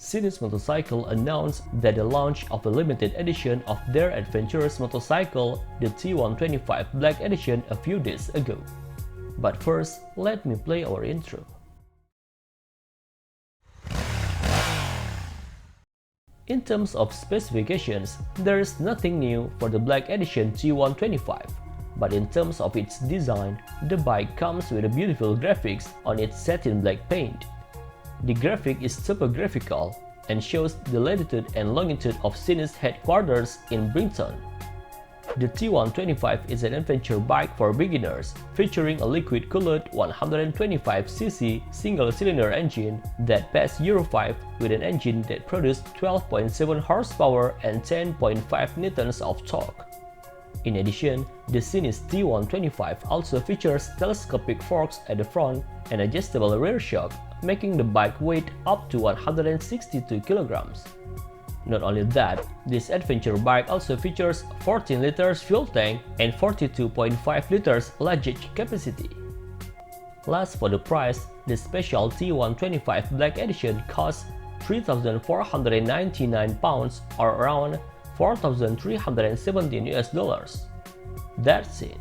Sinnis Motorcycle announced that the launch of a limited edition of their Adventurous motorcycle, the T125 Black Edition, a few days ago. But first, let me play our intro. In terms of specifications, there is nothing new for the Black Edition T125, but in terms of its design, the bike comes with a beautiful graphics on its satin black paint. The graphic is topographical and shows the latitude and longitude of Sinnis headquarters in Brinton. The T125 is an adventure bike for beginners, featuring a liquid-cooled 125cc single-cylinder engine that passed Euro 5 with an engine that produced 12.7 horsepower and 10.5 newtons of torque. In addition, the Sinnis T125 also features telescopic forks at the front and adjustable rear shock, making the bike weight up to 162 kilograms. Not only that, this adventure bike also features 14 liters fuel tank and 42.5 liters luggage capacity. Last, for the price, the special T125 Black Edition costs £3,499 or around $4,317. That's it.